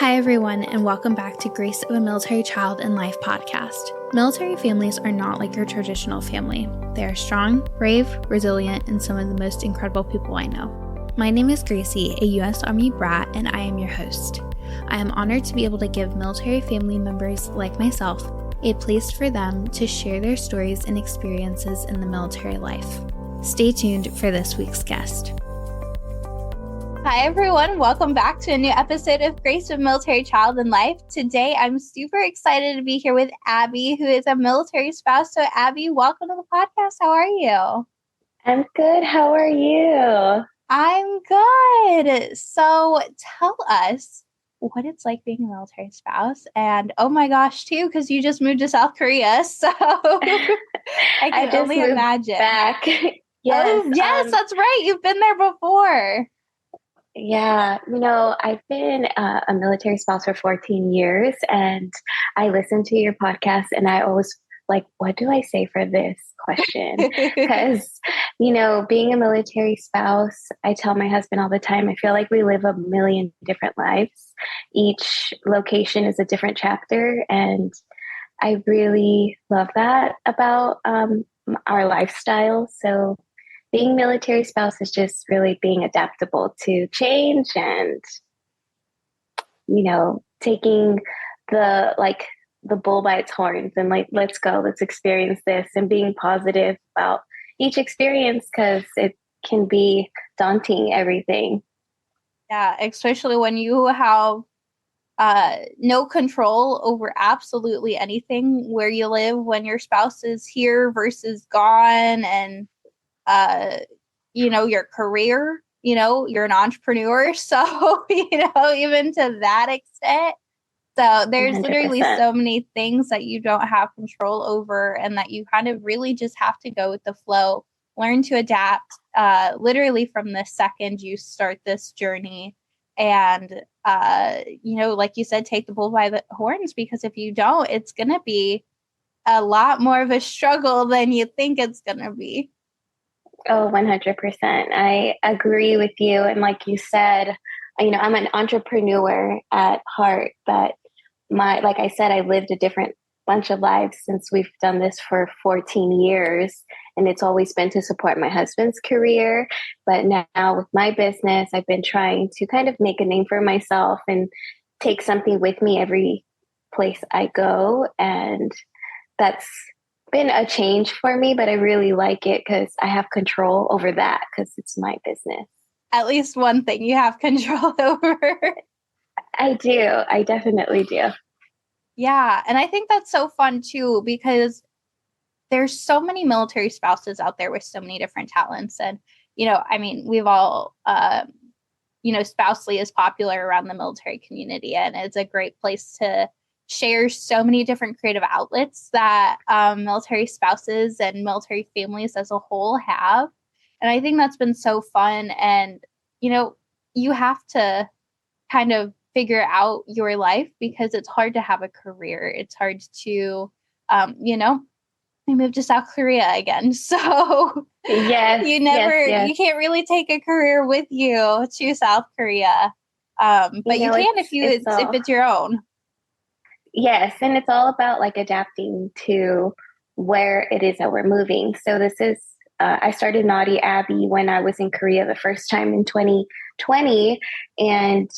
Hi, everyone, and welcome back to Grace of a Military Child in Life podcast. Military families are not like your traditional family. They are strong, brave, resilient, and some of the most incredible people I know. My name is Gracie, a U.S. Army brat, and I am your host. I am honored to be able to give military family members like myself a place for them to share their stories and experiences in the military life. Stay tuned for this week's guest. Hi, everyone. Welcome back to a new episode of Grace of Military Child in Life. Today, I'm super excited to be here with Abi, who is a military spouse. So, Abi, welcome to the podcast. How are you? I'm good. How are you? I'm good. So, tell us what it's like being a military spouse. And oh my gosh, too, because you just moved to South Korea. So, I can only imagine. Back. Yes, that's right. You've been there before. Yeah, I've been a military spouse for 14 years, and I listen to your podcast, and I always like, what do I say for this question? Because, being a military spouse, I tell my husband all the time, I feel like we live a million different lives. Each location is a different chapter, and I really love that about our lifestyle. So being military spouse is just really being adaptable to change and, taking the bull by its horns and let's go, let's experience this, and being positive about each experience because it can be daunting, everything. Yeah, especially when you have no control over absolutely anything where you live when your spouse is here versus gone, and your career, you're an entrepreneur. So, even to that extent. So there's 100%. Literally so many things that you don't have control over and that you kind of really just have to go with the flow, learn to adapt, literally from the second you start this journey. And, like you said, take the bull by the horns, because if you don't, it's going to be a lot more of a struggle than you think it's going to be. Oh, 100%. I agree with you. And like you said, I'm an entrepreneur at heart, but like I said, I lived a different bunch of lives since we've done this for 14 years. And it's always been to support my husband's career. But now with my business, I've been trying to kind of make a name for myself and take something with me every place I go. And that's been a change for me, but I really like it because I have control over that because it's my business. At least one thing you have control over. I do. I definitely do. Yeah. And I think that's so fun too, because there's so many military spouses out there with so many different talents. And, we've all, Spousely is popular around the military community, and it's a great place to share so many different creative outlets that military spouses and military families as a whole have. And I think that's been so fun. And, you have to kind of figure out your life because it's hard to have a career. It's hard to, we moved to South Korea again. So yes, you can't really take a career with you to South Korea. But you can if it's your own. Yes. And it's all about like adapting to where it is that we're moving. So this is, I started KnottyAbi when I was in Korea the first time in 2020. And,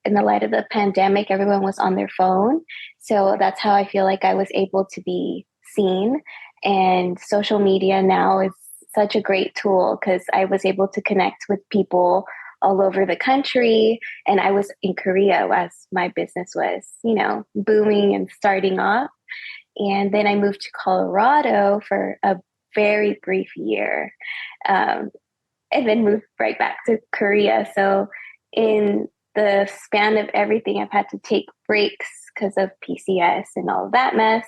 in the light of the pandemic, everyone was on their phone. So that's how I feel like I was able to be seen. And social media now is such a great tool because I was able to connect with people all over the country. And I was in Korea as my business was, booming and starting off. And then I moved to Colorado for a very brief year, and then moved right back to Korea. So in the span of everything, I've had to take breaks because of PCS and all of that mess.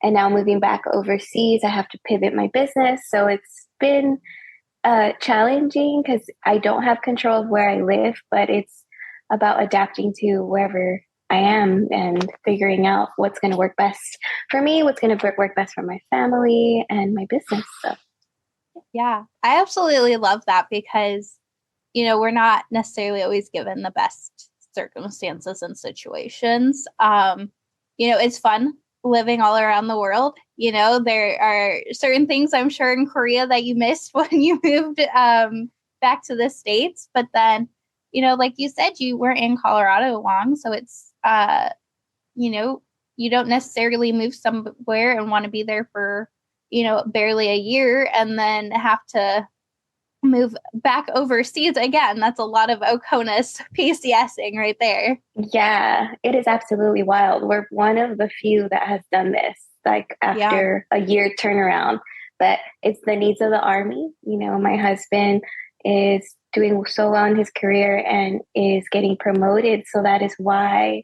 And now moving back overseas, I have to pivot my business. So it's been challenging because I don't have control of where I live, but it's about adapting to wherever I am and figuring out what's going to work best for me, what's going to work best for my family and my business. So. Yeah, I absolutely love that because, we're not necessarily always given the best circumstances and situations. It's fun living all around the world. There are certain things I'm sure in Korea that you missed when you moved back to the States. But then, like you said, you weren't in Colorado long. So it's, you don't necessarily move somewhere and want to be there for, barely a year and then have to move back overseas again. That's a lot of Oconus PCSing right there. Yeah, it is absolutely wild. We're one of the few that has done this, like after a year turnaround. But it's the needs of the Army. My husband is doing so well in his career and is getting promoted. So that is why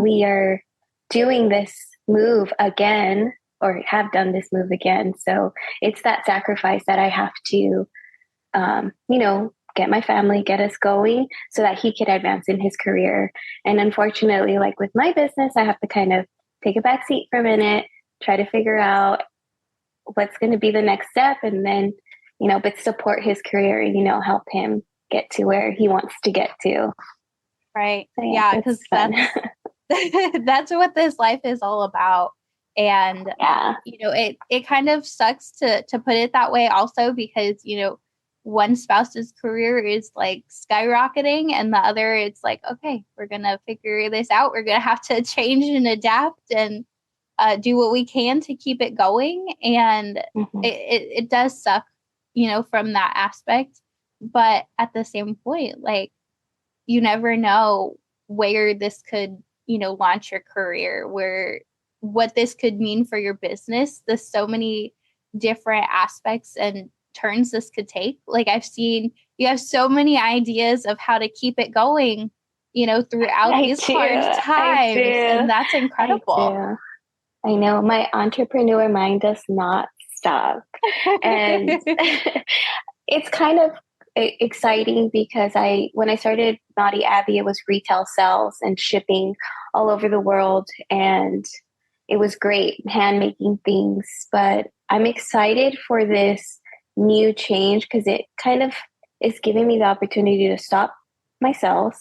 we are doing this move again, or have done this move again. So it's that sacrifice that I have to get my family, get us going so that he could advance in his career. And unfortunately, like with my business, I have to kind of take a back seat for a minute, try to figure out what's going to be the next step, and then, but support his career and, help him get to where he wants to get to. Right. So, because that's what this life is all about. And, it kind of sucks to put it that way also because, one spouse's career is like skyrocketing and the other it's like, okay, we're going to figure this out. We're going to have to change and adapt and do what we can to keep it going. And it does suck, from that aspect. But at the same point, like, you never know where this could, launch your career, what this could mean for your business. There's so many different aspects and turns this could take. Like I've seen you have so many ideas of how to keep it going, throughout these hard times. And that's incredible. I know my entrepreneur mind does not stop. And it's kind of exciting because when I started KnottyAbi, it was retail sales and shipping all over the world. And it was great, hand making things. But I'm excited for this new change because it kind of is giving me the opportunity to stop myself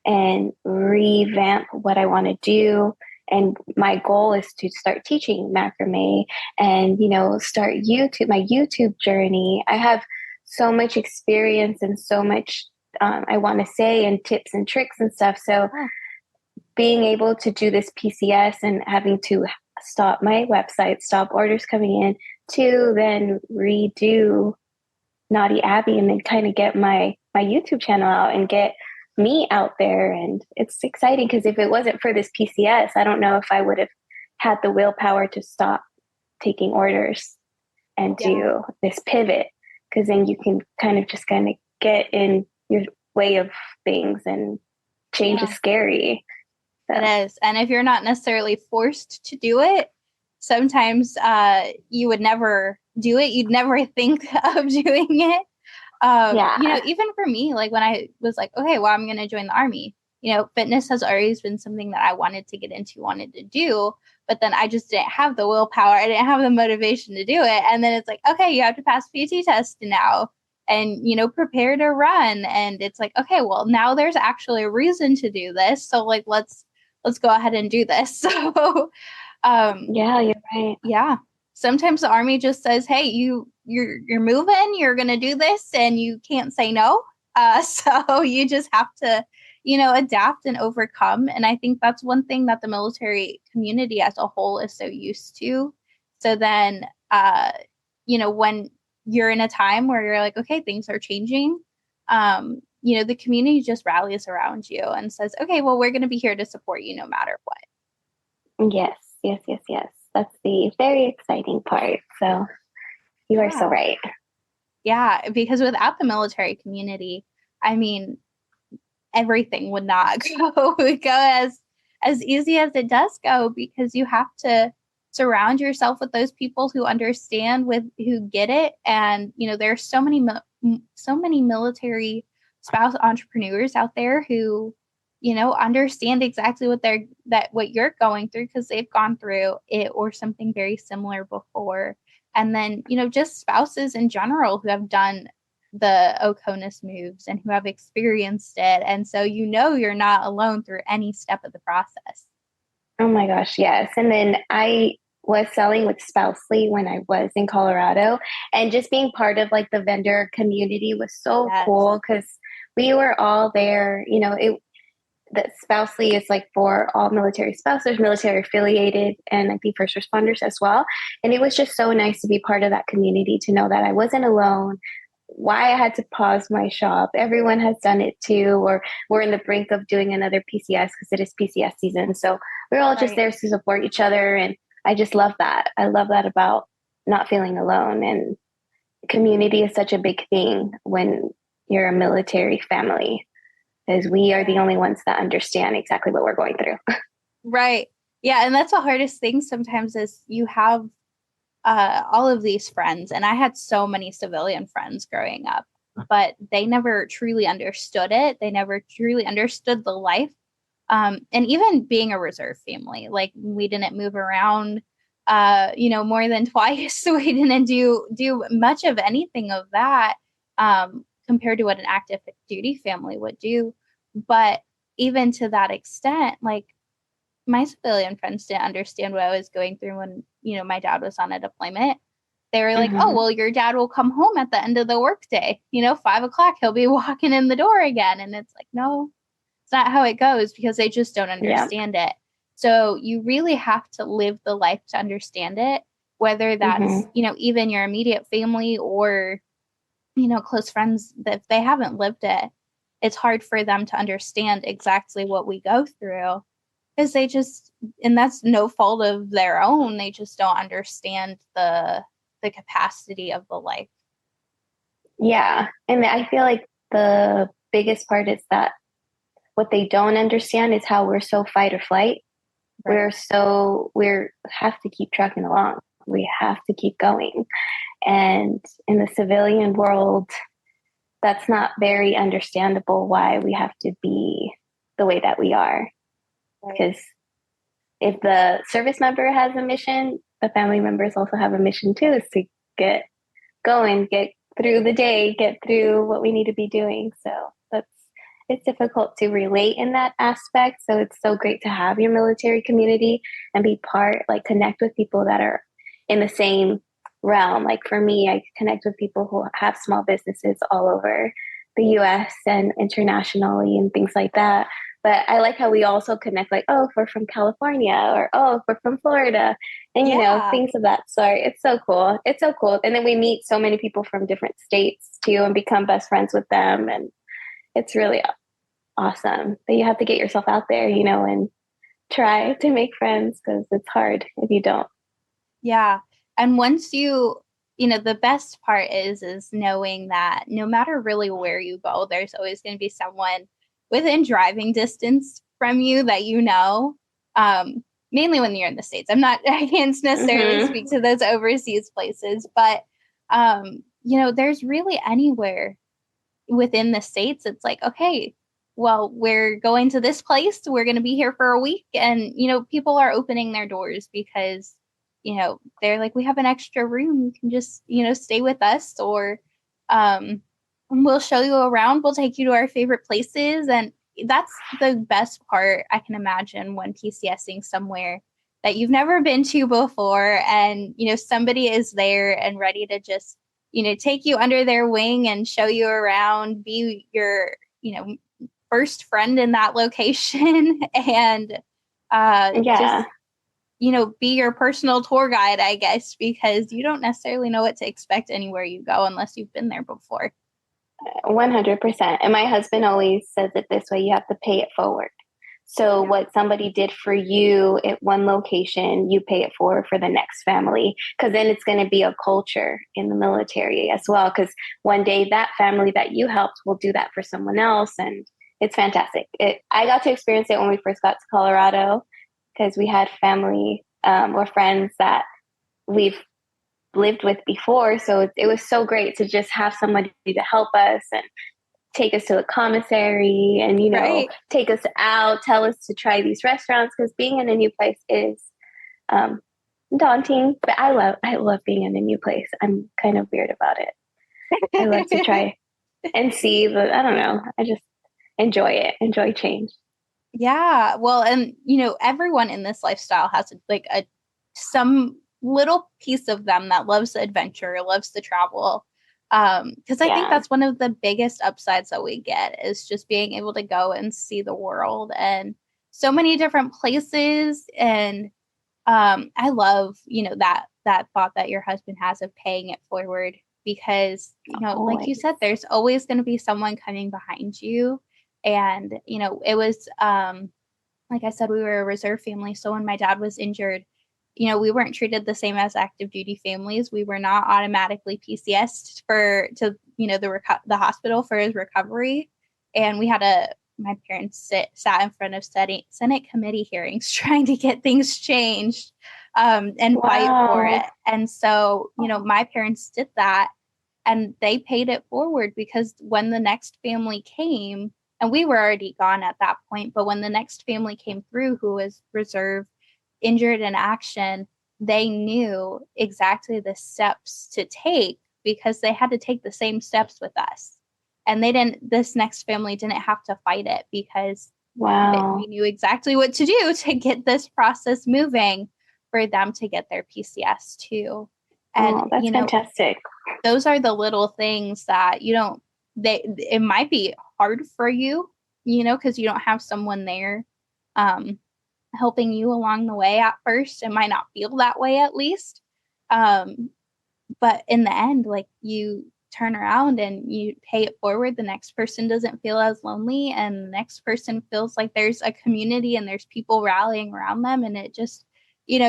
and revamp what I want to do. And my goal is to start teaching macrame and, start my YouTube journey. I have so much experience and so much I want to say and tips and tricks and stuff. So being able to do this PCS and having to stop my website, stop orders coming in, to then redo KnottyAbi and then kind of get my YouTube channel out and get me out there. And it's exciting because if it wasn't for this PCS, I don't know if I would have had the willpower to stop taking orders and do this pivot, because then you can kind of get in your way of things, and change is scary. So. It is. And if you're not necessarily forced to do it, sometimes you would never do it. You'd never think of doing it. Even for me, like when I was like, okay, well, I'm going to join the Army, fitness has always been something that I wanted to get into, wanted to do, but then I just didn't have the willpower. I didn't have the motivation to do it. And then it's like, okay, you have to pass PT test now and, prepare to run. And it's like, okay, well, now there's actually a reason to do this. So like, let's go ahead and do this. So, you're right. Yeah. Sometimes the Army just says, hey, you're moving, you're going to do this, and you can't say no. So you just have to, adapt and overcome. And I think that's one thing that the military community as a whole is so used to. So then, when you're in a time where you're like, okay, things are changing, the community just rallies around you and says, okay, well, we're going to be here to support you no matter what. Yes. That's the very exciting part. So you are so right. Yeah, because without the military community, I mean, everything would not go as easy as it does go, because you have to surround yourself with those people who understand, who get it. And, there's so many military spouse entrepreneurs out there who, understand exactly what you're going through, because they've gone through it or something very similar before. And then, just spouses in general who have done the Oconus moves and who have experienced it. And so you're not alone through any step of the process. Oh my gosh, yes. And then I was selling with Spousely when I was in Colorado, and just being part of like the vendor community was so Yes. cool because we were all there. That Spousely is like for all military spouses, military affiliated, and I think first responders as well. And it was just so nice to be part of that community, to know that I wasn't alone. Why I had to pause my shop. Everyone has done it too, or we're in the brink of doing another PCS because it is PCS season. So we're all just there to support each other. And I just love that. I love that about not feeling alone. And community is such a big thing when you're a military family, because we are the only ones that understand exactly what we're going through. Right. Yeah. And that's the hardest thing sometimes is you have all of these friends. And I had so many civilian friends growing up, but they never truly understood it. They never truly understood the life. And even being a reserve family, like we didn't move around, more than twice. So we didn't do much of anything of that compared to what an active duty family would do. But even to that extent, like my civilian friends didn't understand what I was going through when, my dad was on a deployment. They were like, oh, well, your dad will come home at the end of the workday, 5:00, he'll be walking in the door again. And it's like, no, it's not how it goes, because they just don't understand it. So you really have to live the life to understand it, whether that's, even your immediate family or, close friends, that if they haven't lived it, it's hard for them to understand exactly what we go through, because they just, and that's no fault of their own, they just don't understand the capacity of the life. Yeah. And I feel like the biggest part is that what they don't understand is how we're so fight or flight. Right. We're have to keep trucking along. We have to keep going. And in the civilian world, that's not very understandable why we have to be the way that we are. Because if the service member has a mission, the family members also have a mission too, is to get going, get through the day, get through what we need to be doing. So it's difficult to relate in that aspect. So it's so great to have your military community and be connect with people that are in the same realm. Like for me, I connect with people who have small businesses all over the US and internationally and things like that. But I like how we also connect, like, oh, if we're from California, or oh, if we're from Florida, and things of that sort. It's so cool. It's so cool. And then we meet so many people from different states too and become best friends with them. And it's really awesome. But you have to get yourself out there, and try to make friends, because it's hard if you don't. Yeah. And once the best part is knowing that no matter really where you go, there's always going to be someone within driving distance from you that mainly when you're in the States. I can't necessarily speak to those overseas places, but, there's really anywhere within the States. It's like, okay, well, we're going to this place. We're going to be here for a week. And, people are opening their doors because, they're like, we have an extra room. You can just, stay with us, or we'll show you around. We'll take you to our favorite places. And that's the best part, I can imagine, when PCSing somewhere that you've never been to before. And, somebody is there and ready to just, take you under their wing and show you around, be your, first friend in that location, and just, be your personal tour guide, I guess, because you don't necessarily know what to expect anywhere you go unless you've been there before. 100%. And my husband always says it this way: you have to pay it forward. So what somebody did for you at one location, you pay it for the next family, because then it's going to be a culture in the military as well. Because one day that family that you helped will do that for someone else. And it's fantastic. I got to experience it when we first got to Colorado, because we had family or friends that we've lived with before. So it was so great to just have somebody to help us and take us to the commissary and, take us out, tell us to try these restaurants, because being in a new place is daunting. But I love being in a new place. I'm kind of weird about it. I love to try and see, but I don't know. I just enjoy it, enjoy change. Yeah. Well, and everyone in this lifestyle has like some little piece of them that loves the adventure, loves to travel. Because I think that's one of the biggest upsides that we get is just being able to go and see the world and so many different places. And I love, that thought that your husband has of paying it forward because, like you said, there's always going to be someone coming behind you. And, it was, like I said, we were a reserve family. So when my dad was injured, we weren't treated the same as active duty families. We were not automatically PCS to the hospital for his recovery. And we had my parents sat in front of Senate committee hearings trying to get things changed and fight for it. And so, my parents did that and they paid it forward because when the next family came, and we were already gone at that point, but when the next family came through who was reserve, injured in action, they knew exactly the steps to take because they had to take the same steps with us. And this next family didn't have to fight it because we knew exactly what to do to get this process moving for them to get their PCS too. And that's fantastic. Those are the little things that it might be hard for you, because you don't have someone there helping you along the way at first. It might not feel that way at least. But in the end, like you turn around and you pay it forward, the next person doesn't feel as lonely and the next person feels like there's a community and there's people rallying around them. And it just,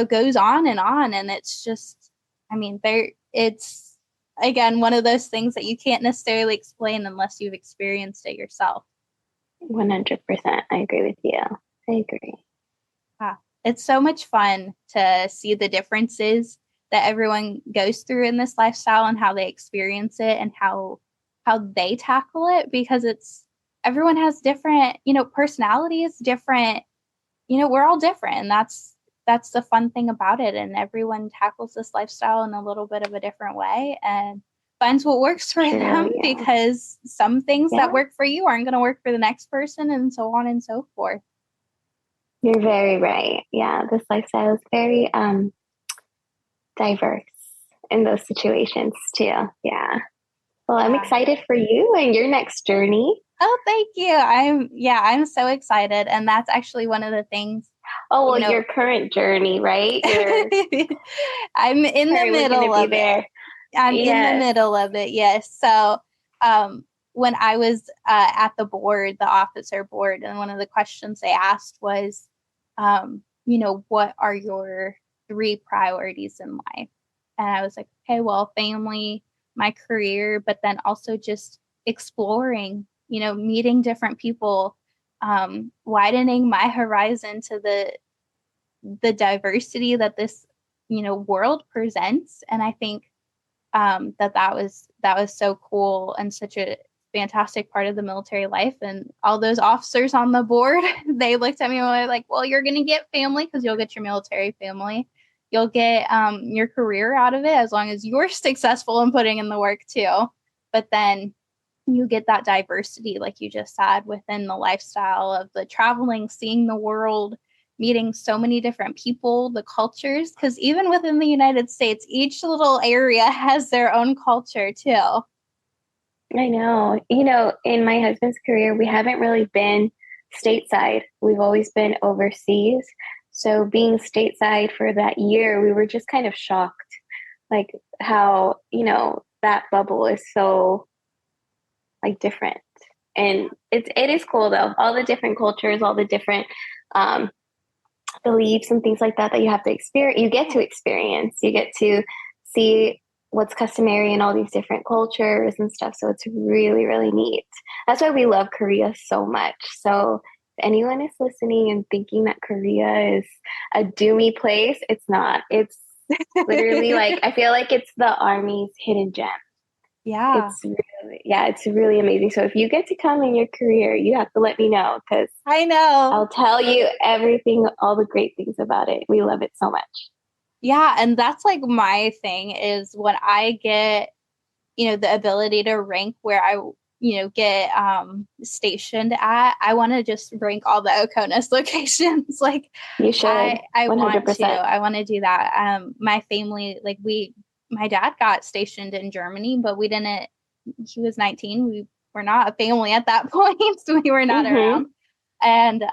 goes on. And it's just, it's again, one of those things that you can't necessarily explain unless you've experienced it yourself. 100%. I agree with you. I agree. It's so much fun to see the differences that everyone goes through in this lifestyle and how they experience it and how they tackle it, because everyone has different, personalities, different, we're all different. And that's the fun thing about it. And everyone tackles this lifestyle in a little bit of a different way and finds what works for them, because some things that work for you aren't going to work for the next person, and so on and so forth. You're very right. Yeah, this lifestyle is very diverse in those situations too. Yeah. Well, I'm excited for you and your next journey. Oh, thank you. I'm so excited. And that's actually one of the things. Oh, well, your current journey, right? I'm in the middle of it. I'm in the middle of it. Yes. So, when I was at the board, the officer board, and one of the questions they asked was, what are your 3 priorities in life? And I was like, okay, well, family, my career, but then also just exploring, meeting different people, widening my horizon to the diversity that this, world presents. And I think that was so cool and such a fantastic part of the military life. And all those officers on the board, they looked at me and were like, well, you're going to get family because you'll get your military family. You'll get your career out of it as long as you're successful in putting in the work too. But then you get that diversity, like you just said, within the lifestyle of the traveling, seeing the world, meeting so many different people, the cultures, because even within the United States, each little area has their own culture too. I know. In my husband's career, we haven't really been stateside. We've always been overseas. So being stateside for that year, we were just kind of shocked, like how, that bubble is so like different. And it is cool though. All the different cultures, all the different beliefs and things like that you have to experience. You get to experience. You get to see what's customary in all these different cultures and stuff. So it's really, really neat. That's why we love Korea so much. So if anyone is listening and thinking that Korea is a doomy place, it's not. It's literally like, I feel like it's the Army's hidden gem. Yeah. It's really amazing. So if you get to come in your career, you have to let me know, because I know I'll tell you everything, all the great things about it. We love it so much. Yeah. And that's like my thing is when I get the ability to rank where I, get stationed at, I want to just rank all the Oconus locations. Like you should. I 100%. I want to do that. My family, like my dad got stationed in Germany, but we didn't, he was 19. We were not a family at that point. So we were not around. And,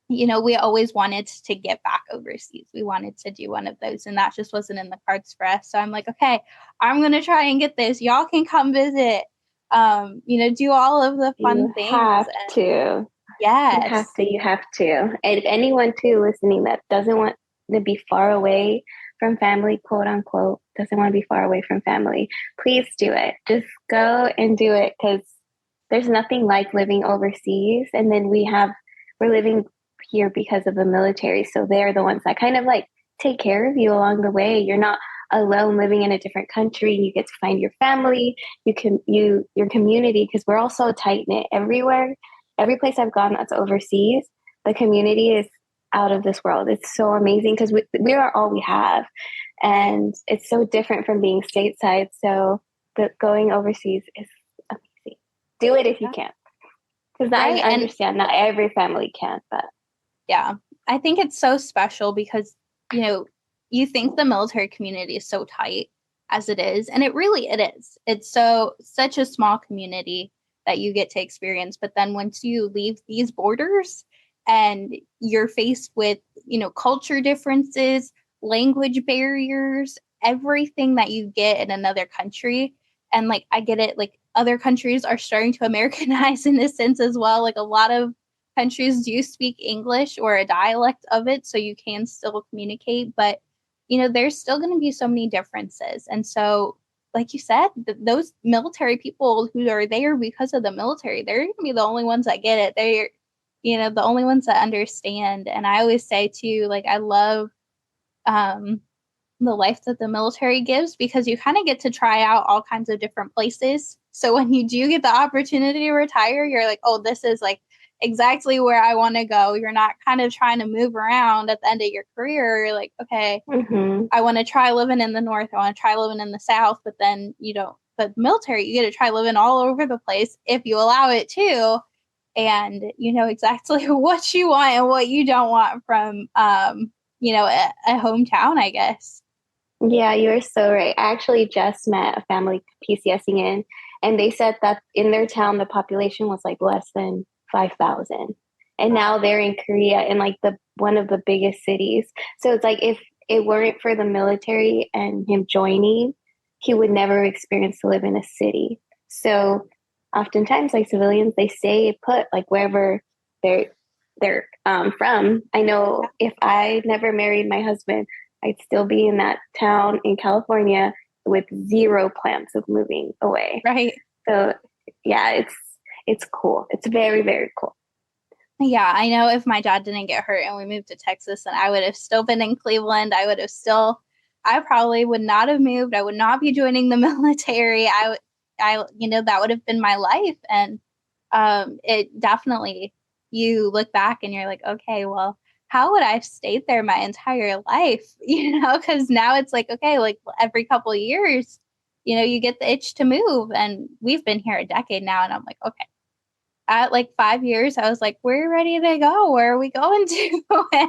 we always wanted to get back overseas. We wanted to do one of those, and that just wasn't in the cards for us. So I'm like, okay, I'm going to try and get this. Y'all can come visit, do all of the fun things. You have to. Yes. You have to. And if anyone too listening that doesn't want to be far away from family, quote unquote, doesn't want to be far away from family, please do it. Just go and do it, because there's nothing like living overseas. And then we're living here because of the military. So they're the ones that kind of like take care of you along the way. You're not alone living in a different country. You get to find your family, your community, because we're all so tight knit everywhere. Every place I've gone that's overseas, the community is out of this world. It's so amazing because we are all we have. And it's so different from being stateside. So going overseas is amazing. Do it if you can. Because I understand not every family can, but. Yeah, I think it's so special because, you think the military community is so tight as it is. And it is. It's such a small community that you get to experience. But then once you leave these borders and you're faced with, culture differences, language barriers, everything that you get in another country. And like, I get it, like other countries are starting to Americanize in this sense as well. Like a lot of countries do speak English or a dialect of it, so you can still communicate. But, there's still going to be so many differences. And so, like you said, those military people who are there because of the military, they're going to be the only ones that get it. They're, the only ones that understand. And I always say too, like, I love the life that the military gives, because you kind of get to try out all kinds of different places. So when you do get the opportunity to retire, you're like, oh, this is like exactly where I want to go. You're not kind of trying to move around at the end of your career. You're like, okay, I want to try living in the North. I want to try living in the South. But then, the military, you get to try living all over the place if you allow it to. And you know exactly what you want and what you don't want from, a hometown, I guess. Yeah, you're so right. I actually just met a family PCSing in, and they said that in their town, the population was like less than 5,000. And now they're in Korea in like one of the biggest cities. So it's like if it weren't for the military and him joining, he would never experience to live in a city. So oftentimes, like civilians, they stay put like wherever they're from. I know if I never married my husband, I'd still be in that town in California with zero plans of moving away. Right. So yeah, it's cool. It's very, very cool. Yeah, I know if my dad didn't get hurt and we moved to Texas, and I would have still been in Cleveland. I probably would not have moved. I would not be joining the military. I that would have been my life. And it definitely, you look back and you're like, okay, well, how would I have stayed there my entire life? Because now it's like, okay, like every couple of years, you get the itch to move. And we've been here a decade now. And I'm like, okay. At like 5 years, I was like, we're ready to go. Where are we going to?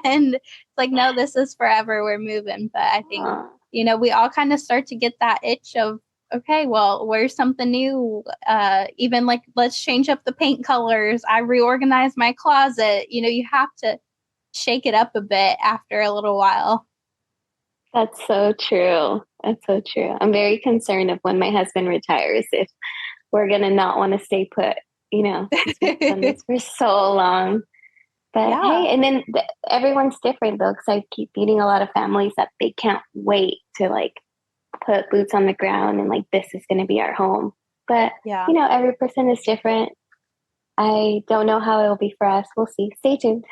And it's like, no, this is forever. We're moving. But I think, we all kind of start to get that itch of, okay, well, where's something new? Even like, let's change up the paint colors. I reorganized my closet. You have to shake it up a bit after a little while. That's so true. That's so true. I'm very concerned of when my husband retires, if we're going to not want to stay put. We've done this for so long. But yeah. Hey, and then everyone's different though, because I keep meeting a lot of families that they can't wait to like put boots on the ground and like, this is going to be our home. But, yeah. Every person is different. I don't know how it will be for us. We'll see. Stay tuned.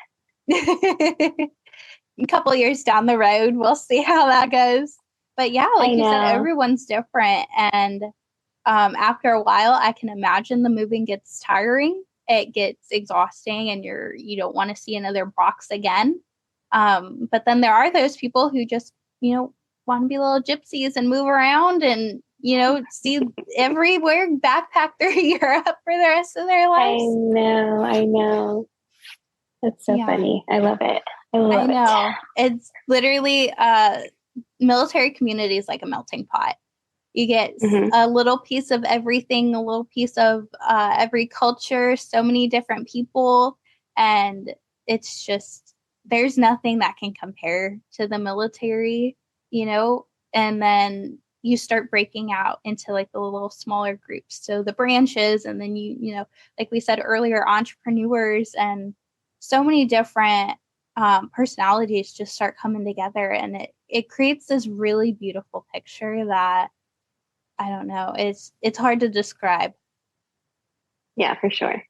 A couple of years down the road, we'll see how that goes. But yeah, like you said, everyone's different. And after a while, I can imagine the moving gets tiring. It gets exhausting, and you don't want to see another box again. But then there are those people who just, want to be little gypsies and move around and, see everywhere, backpack through Europe for the rest of their lives. I know. That's so funny. I love it. I know. It's literally military community is like a melting pot. You get a little piece of everything, a little piece of every culture, so many different people. And it's just, there's nothing that can compare to the military, and then you start breaking out into like the little smaller groups. So the branches, and then like we said earlier, entrepreneurs and so many different personalities just start coming together, and it creates this really beautiful picture that, I don't know, it's hard to describe. Yeah, for sure.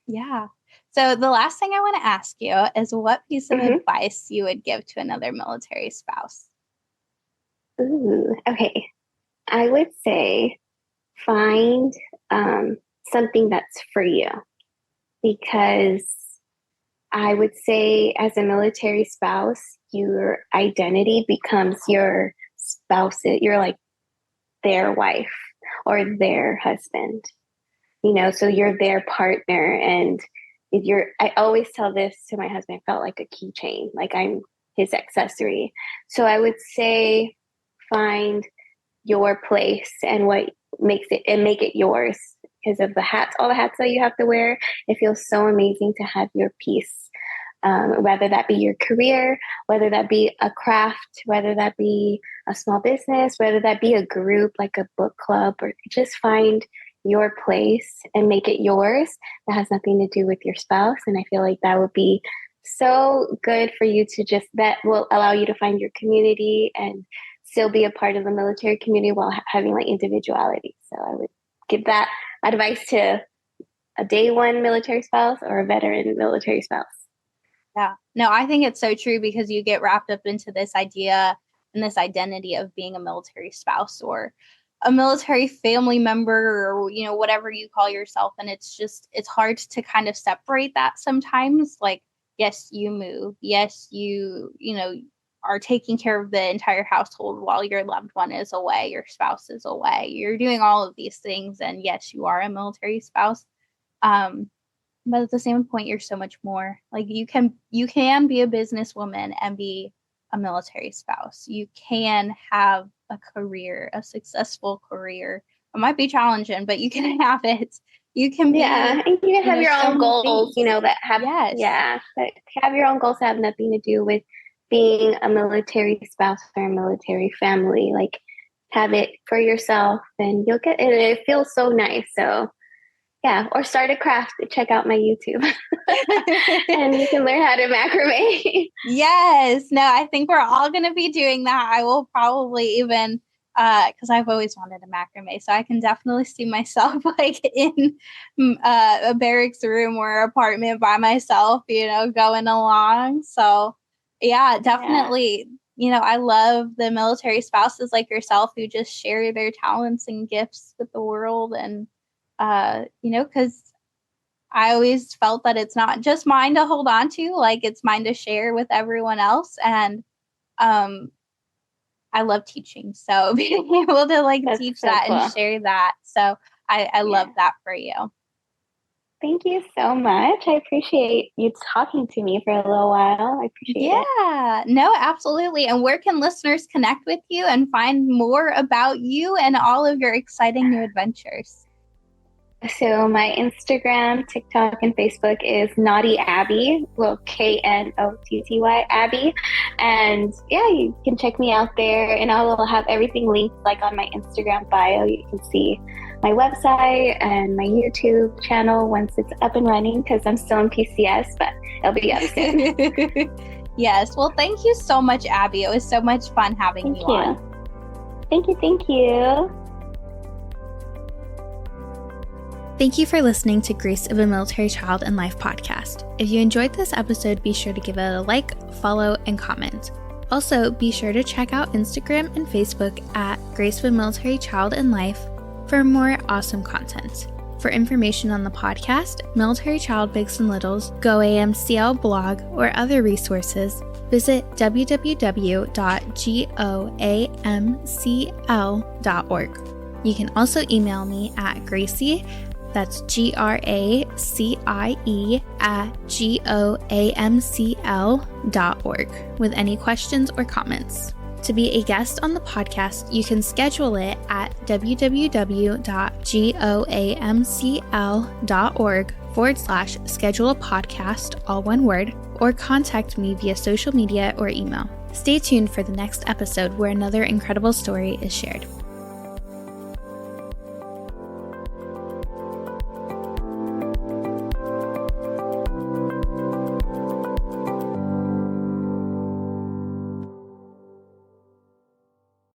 Yeah. So the last thing I want to ask you is what piece of advice you would give to another military spouse? Ooh, okay. I would say find something that's for you, because I would say as a military spouse, your identity becomes your spouse. You're like their wife or their husband, so you're their partner. And I always tell this to my husband, I felt like a keychain, like I'm his accessory. So I would say find your place and what makes it, and make it yours, because of the hats, all the hats that you have to wear. It feels so amazing to have your piece, whether that be your career, whether that be a craft, whether that be a small business, whether that be a group like a book club, or just find your place and make it yours. That has nothing to do with your spouse. And I feel like that would be so good for you to that will allow you to find your community and still be a part of the military community while having like individuality. So I would give that advice to a day one military spouse or a veteran military spouse. Yeah, no, I think it's so true, because you get wrapped up into this idea and this identity of being a military spouse or a military family member, or, whatever you call yourself. And it's hard to kind of separate that sometimes. Like, yes, you move. Yes, you are taking care of the entire household while your loved one is away, your spouse is away. You're doing all of these things. And yes, you are a military spouse. But at the same point, you're so much more. Like, you can be a businesswoman and be a military spouse. You can have a career, a successful career. It might be challenging, but you can have it. You can be, and you can have your own goals, things. That have, that have your own goals that have nothing to do with being a military spouse or a military family. Like, have it for yourself, and you'll get it. It feels so nice. So yeah, or start a craft. Check out my YouTube and you can learn how to macrame. Yes. No, I think we're all going to be doing that. I will probably even, because I've always wanted a macrame. So I can definitely see myself like in a barracks room or apartment by myself, going along. So yeah, definitely. Yeah. I love the military spouses like yourself who just share their talents and gifts with the world. And because I always felt that it's not just mine to hold on to, like it's mine to share with everyone else. And I love teaching. So being able to That's teach so that cool. and share that. So I love that for you. Thank you so much. I appreciate you talking to me for a little while. I appreciate it. Yeah, no, absolutely. And where can listeners connect with you and find more about you and all of your exciting new adventures? So my Instagram, TikTok, and Facebook is KnottyAbi, well, KNOTTY Abby. And yeah, you can check me out there, and I will have everything linked like on my Instagram bio. You can see my website and my YouTube channel once it's up and running, because I'm still in PCS, but it'll be up soon. Yes. Well, thank you so much, Abby. It was so much fun having you on. Thank you. Thank you for listening to Grace of a Military Child and Life podcast. If you enjoyed this episode, be sure to give it a like, follow, and comment. Also, be sure to check out Instagram and Facebook at Grace of a Military Child and Life for more awesome content. For information on the podcast, Military Child Bigs and Littles, Go AMCL blog, or other resources, visit www.goamcl.org. You can also email me at Gracie, that's GRACIE @GOAMCL.org with any questions or comments. To be a guest on the podcast, you can schedule it at www.goamcl.org/schedule a podcast, all one word, or contact me via social media or email. Stay tuned for the next episode where another incredible story is shared.